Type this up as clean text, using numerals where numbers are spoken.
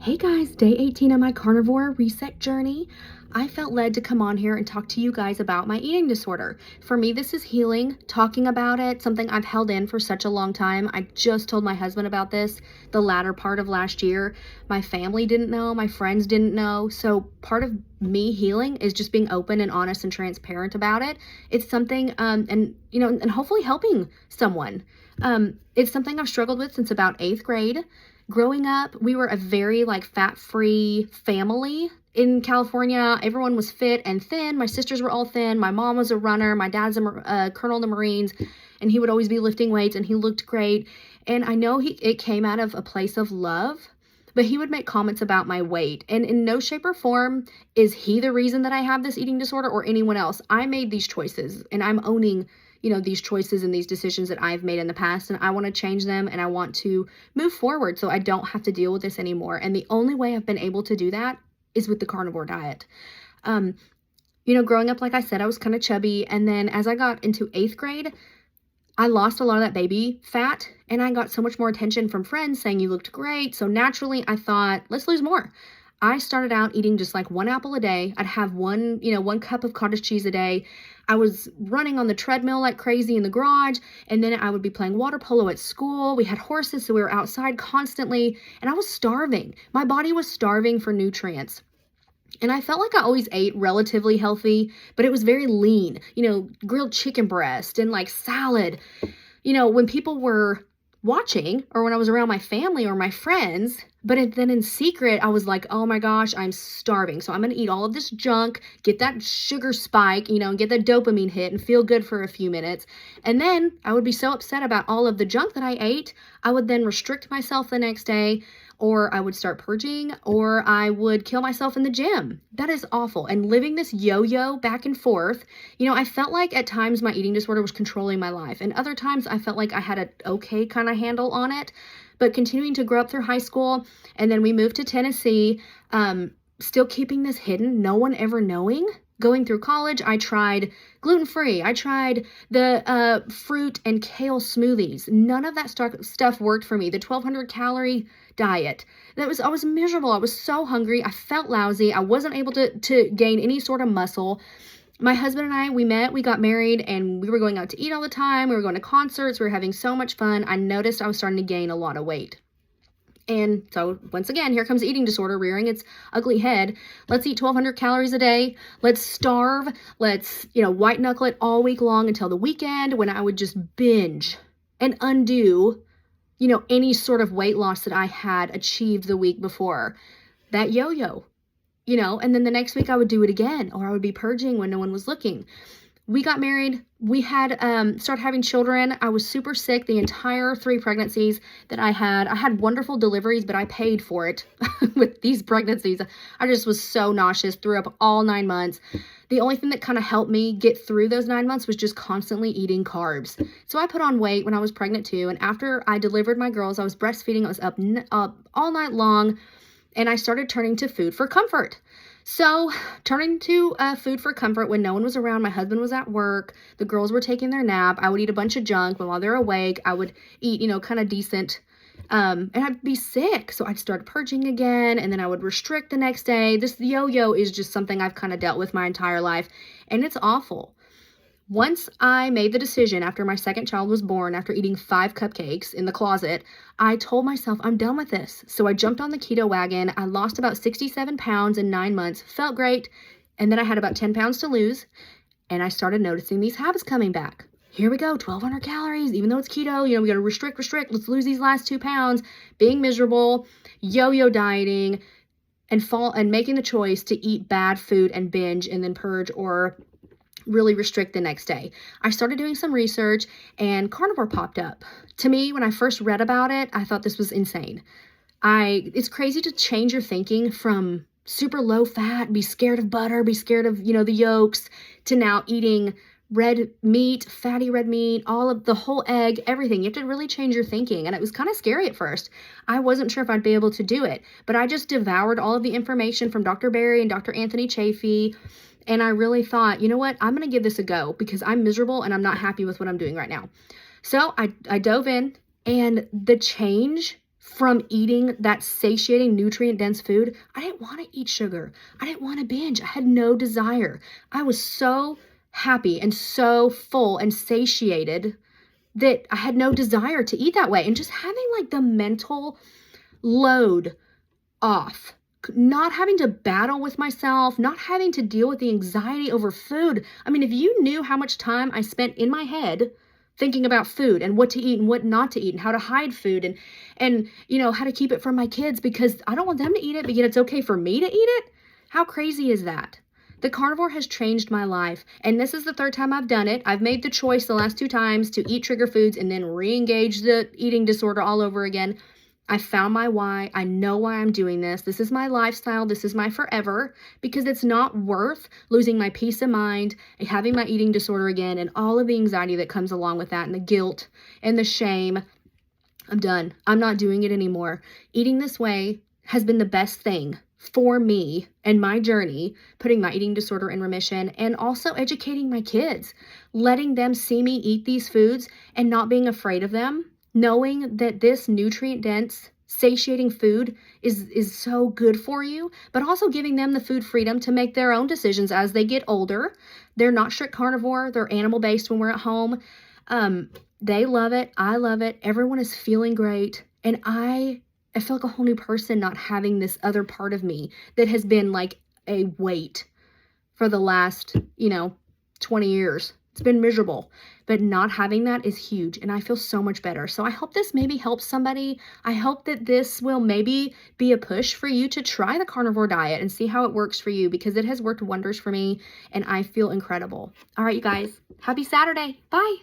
Hey guys, day 18 of my carnivore reset journey. I felt led to come on here and talk to you guys about my eating disorder. For me, this is healing, talking about it, something I've held in for such a long time. I just told my husband about this the latter part of last year. My family didn't know, my friends didn't know. So part of me healing is just being open and honest and transparent about it. It's something, and hopefully helping someone. It's something I've struggled with since about 8th grade. Growing up, we were a very fat-free family in California. Everyone was fit and thin. My sisters were all thin. My mom was a runner. My dad's a colonel in the Marines, and he would always be lifting weights, and he looked great. And I know it came out of a place of love, but he would make comments about my weight. And in no shape or form is he the reason that I have this eating disorder or anyone else. I made these choices, and I'm owning these choices and these decisions that I've made in the past, and I want to change them, and I want to move forward so I don't have to deal with this anymore. And the only way I've been able to do that is with the carnivore diet. Growing up, like I said, I was kind of chubby, and then as I got into 8th grade, I lost a lot of that baby fat, and I got so much more attention from friends saying you looked great. So naturally, I thought, let's lose more. I started out eating just one apple a day. I'd have one cup of cottage cheese a day. I was running on the treadmill like crazy in the garage, and then I would be playing water polo at school. We had horses, so we were outside constantly, and I was starving. My body was starving for nutrients. And I felt like I always ate relatively healthy, but it was very lean, grilled chicken breast and salad. When people were watching or when I was around my family or my friends, but then in secret, I was like, oh my gosh, I'm starving. So I'm going to eat all of this junk, get that sugar spike, and get that dopamine hit and feel good for a few minutes. And then I would be so upset about all of the junk that I ate. I would then restrict myself the next day, or I would start purging, or I would kill myself in the gym. That is awful. And living this yo-yo back and forth, I felt like at times my eating disorder was controlling my life. And other times I felt like I had an okay kind of handle on it. But continuing to grow up through high school, and then we moved to Tennessee, still keeping this hidden, no one ever knowing. Going through college, I tried gluten-free. I tried the fruit and kale smoothies. None of that stuff worked for me. The 1,200 calorie diet. I was miserable. I was so hungry. I felt lousy. I wasn't able to gain any sort of muscle. My husband and I, we met, we got married, and we were going out to eat all the time. We were going to concerts. We were having so much fun. I noticed I was starting to gain a lot of weight. And so once again, here comes the eating disorder rearing its ugly head. Let's eat 1,200 calories a day. Let's starve. Let's, white knuckle it all week long until the weekend when I would just binge and undo, any sort of weight loss that I had achieved the week before. That yo-yo. And then the next week I would do it again, or I would be purging when no one was looking. We got married. We had started having children. I was super sick the entire 3 pregnancies that I had. I had wonderful deliveries, but I paid for it with these pregnancies. I just was so nauseous, threw up all 9 months. The only thing that kind of helped me get through those 9 months was just constantly eating carbs. So I put on weight when I was pregnant too. And after I delivered my girls, I was breastfeeding. I was up all night long. And I started turning to food for comfort. So turning to food for comfort when no one was around, my husband was at work, the girls were taking their nap, I would eat a bunch of junk, but while they're awake, I would eat, kind of decent, and I'd be sick. So I'd start purging again, and then I would restrict the next day. This yo-yo is just something I've kind of dealt with my entire life, and it's awful. Once I made the decision after my second child was born, after eating 5 cupcakes in the closet, I told myself, I'm done with this. So I jumped on the keto wagon. I lost about 67 pounds in 9 months, felt great. And then I had about 10 pounds to lose. And I started noticing these habits coming back. Here we go, 1,200 calories, even though it's keto, we got to restrict. Let's lose these last 2 pounds, being miserable, yo-yo dieting, and making the choice to eat bad food and binge and then purge or really restrict the next day. I started doing some research and carnivore popped up. To me, when I first read about it, I thought this was insane. It's crazy to change your thinking from super low fat, be scared of butter, be scared of, the yolks, to now eating red meat, fatty red meat, all of the whole egg, everything. You have to really change your thinking. And it was kind of scary at first. I wasn't sure if I'd be able to do it, but I just devoured all of the information from Dr. Barry and Dr. Anthony Chafee. And I really thought, you know what, I'm going to give this a go because I'm miserable and I'm not happy with what I'm doing right now. So I dove in, and the change from eating that satiating, nutrient-dense food, I didn't want to eat sugar. I didn't want to binge. I had no desire. I was so happy and so full and satiated that I had no desire to eat that way. And just having like the mental load off, not having to battle with myself, not having to deal with the anxiety over food. I mean, if you knew how much time I spent in my head thinking about food and what to eat and what not to eat and how to hide food and you know, how to keep it from my kids because I don't want them to eat it, but yet it's okay for me to eat it. How crazy is that? The carnivore has changed my life, and this is the third time I've done it. I've made the choice the last 2 times to eat trigger foods and then re-engage the eating disorder all over again. I found my why. I know why I'm doing this. This is my lifestyle. This is my forever, because it's not worth losing my peace of mind and having my eating disorder again and all of the anxiety that comes along with that and the guilt and the shame. I'm done. I'm not doing it anymore. Eating this way has been the best thing for me and my journey, putting my eating disorder in remission and also educating my kids, letting them see me eat these foods and not being afraid of them, knowing that this nutrient-dense, satiating food is so good for you, but also giving them the food freedom to make their own decisions as they get older. They're not strict carnivore. They're animal-based when we're at home. They love it. I love it. Everyone is feeling great. And I feel like a whole new person not having this other part of me that has been like a weight for the last, 20 years. It's been miserable, but not having that is huge, and I feel so much better. So I hope this maybe helps somebody. I hope that this will maybe be a push for you to try the carnivore diet and see how it works for you, because it has worked wonders for me, and I feel incredible. All right, you guys, happy Saturday. Bye.